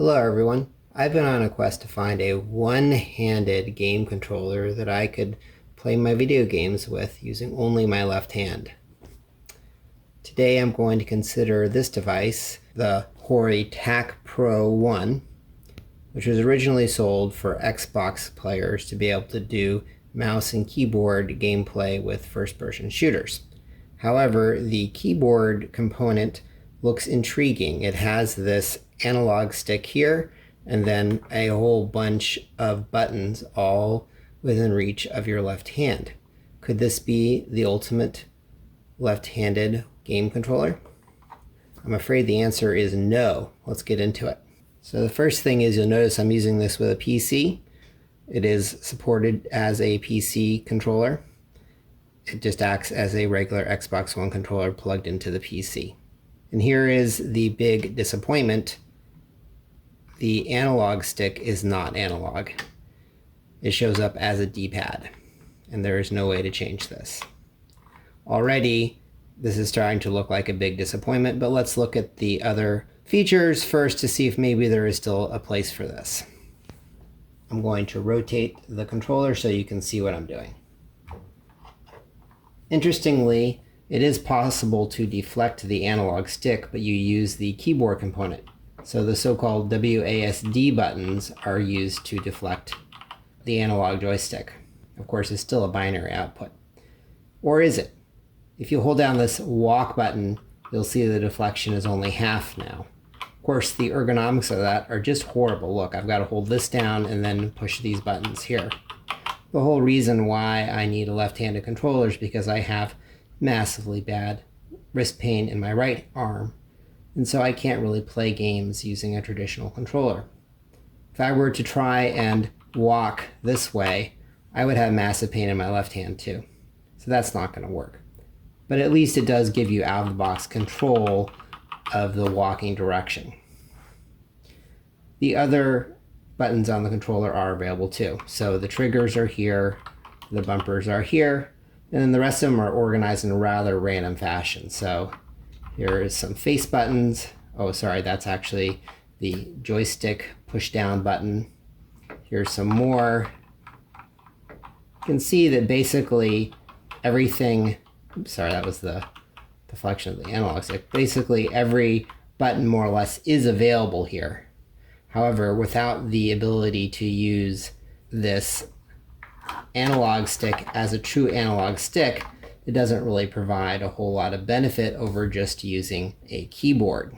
Hello everyone. I've been on a quest to find a one-handed game controller that I could play my video games with using only my left hand. Today I'm going to consider this device, the Hori TAC Pro 1, which was originally sold for Xbox players to be able to do mouse and keyboard gameplay with first-person shooters. However, the keyboard component looks intriguing. It has this analog stick here and then a whole bunch of buttons all within reach of your left hand. Could this be the ultimate left-handed game controller? I'm afraid the answer is no. Let's get into it. So the first thing is you'll notice I'm using this with a PC. It is supported as a PC controller. It just acts as a regular Xbox One controller plugged into the PC. And here is the big disappointment. The analog stick is not analog. It shows up as a D-pad, and there is no way to change this. Already, this is starting to look like a big disappointment, but let's look at the other features first to see if maybe there is still a place for this. I'm going to rotate the controller so you can see what I'm doing. Interestingly, it is possible to deflect the analog stick, but you use the keyboard component. So the so-called WASD buttons are used to deflect the analog joystick. Of course, it's still a binary output. Or is it? If you hold down this walk button, you'll see the deflection is only half now. Of course, the ergonomics of that are just horrible. Look, I've got to hold this down and then push these buttons here. The whole reason why I need a left-handed controller is because I have massively bad wrist pain in my right arm, and so I can't really play games using a traditional controller. If I were to try and walk this way, I would have massive pain in my left hand too. So that's not going to work. But at least it does give you out-of-the-box control of the walking direction. The other buttons on the controller are available too. So the triggers are here, the bumpers are here, and then the rest of them are organized in a rather random fashion. So here is some face buttons. Oh, sorry, that's actually the joystick push down button. Here's some more. You can see that basically everything, oops, sorry, that was the deflection of the analog stick. Basically every button more or less is available here. However, without the ability to use this analog stick as a true analog stick, it doesn't really provide a whole lot of benefit over just using a keyboard.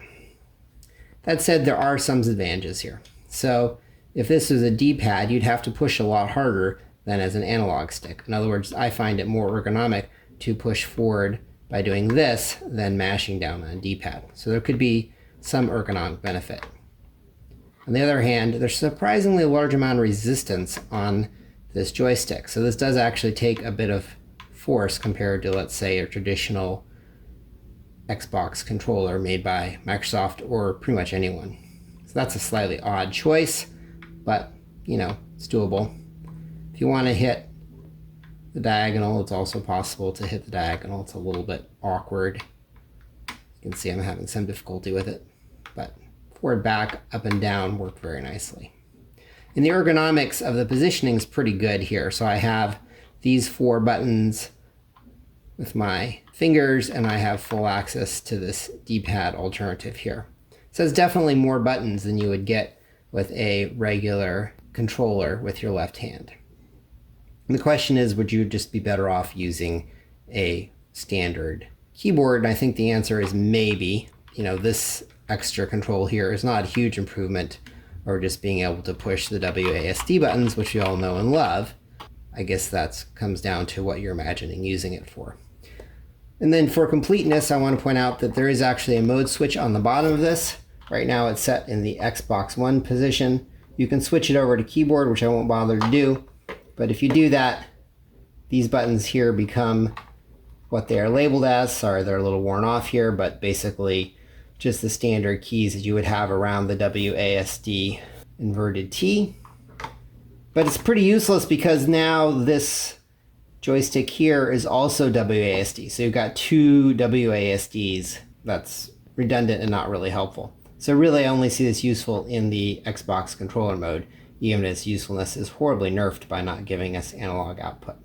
That said, there are some advantages here. So if this was a D-pad, you'd have to push a lot harder than as an analog stick. In other words, I find it more ergonomic to push forward by doing this than mashing down on a D-pad. So there could be some ergonomic benefit. On the other hand, there's surprisingly a large amount of resistance on this joystick. So this does actually take a bit of force compared to, let's say, a traditional Xbox controller made by Microsoft or pretty much anyone. So that's a slightly odd choice, but you know, it's doable. If you want to hit the diagonal, it's also possible to hit the diagonal. It's a little bit awkward. You can see I'm having some difficulty with it, but forward, back, up and down work very nicely. And the ergonomics of the positioning is pretty good here. So I have these four buttons with my fingers, and I have full access to this D-pad alternative here. So it's definitely more buttons than you would get with a regular controller with your left hand. And the question is, would you just be better off using a standard keyboard? And I think the answer is maybe. You know, this extra control here is not a huge improvement over just being able to push the WASD buttons, which we all know and love. I guess that comes down to what you're imagining using it for. And then for completeness, I want to point out that there is actually a mode switch on the bottom of this. Right now it's set in the Xbox One position. You can switch it over to keyboard, which I won't bother to do. But if you do that, these buttons here become what they are labeled as. Sorry, they're a little worn off here, but basically just the standard keys that you would have around the WASD inverted T. But it's pretty useless because now this joystick here is also WASD. So you've got two WASDs. That's redundant and not really helpful. So really I only see this useful in the Xbox controller mode, even its usefulness is horribly nerfed by not giving us analog output.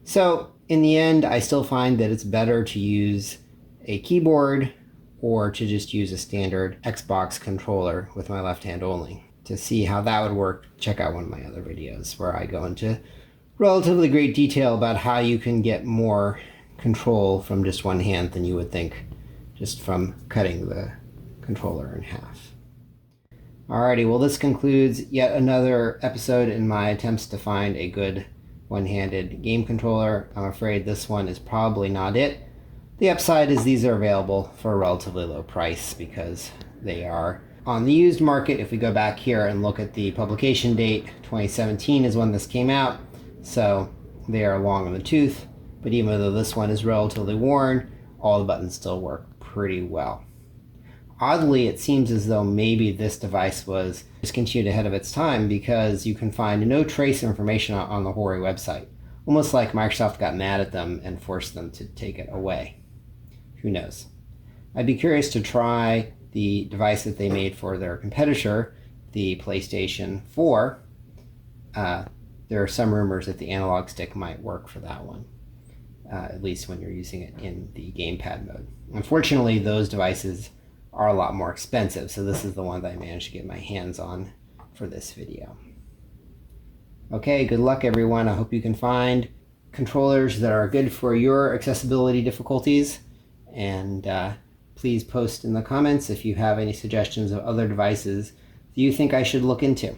So in the end, I still find that it's better to use a keyboard or to just use a standard Xbox controller with my left hand only. To see how that would work, check out one of my other videos where I go into relatively great detail about how you can get more control from just one hand than you would think just from cutting the controller in half. Alrighty, well this concludes yet another episode in my attempts to find a good one-handed game controller. I'm afraid this one is probably not it. The upside is these are available for a relatively low price because they are on the used market. If we go back here and look at the publication date, 2017 is when this came out, so they are long in the tooth, but even though this one is relatively worn, all the buttons still work pretty well. Oddly, it seems as though maybe this device was discontinued ahead of its time because you can find no trace information on the Hori website. Almost like Microsoft got mad at them and forced them to take it away. Who knows? I'd be curious to try the device that they made for their competitor, the PlayStation 4. There are some rumors that the analog stick might work for that one, at least when you're using it in the gamepad mode. Unfortunately, those devices are a lot more expensive, so this is the one that I managed to get my hands on for this video. Okay, good luck everyone. I hope you can find controllers that are good for your accessibility difficulties, and please post in the comments if you have any suggestions of other devices that you think I should look into.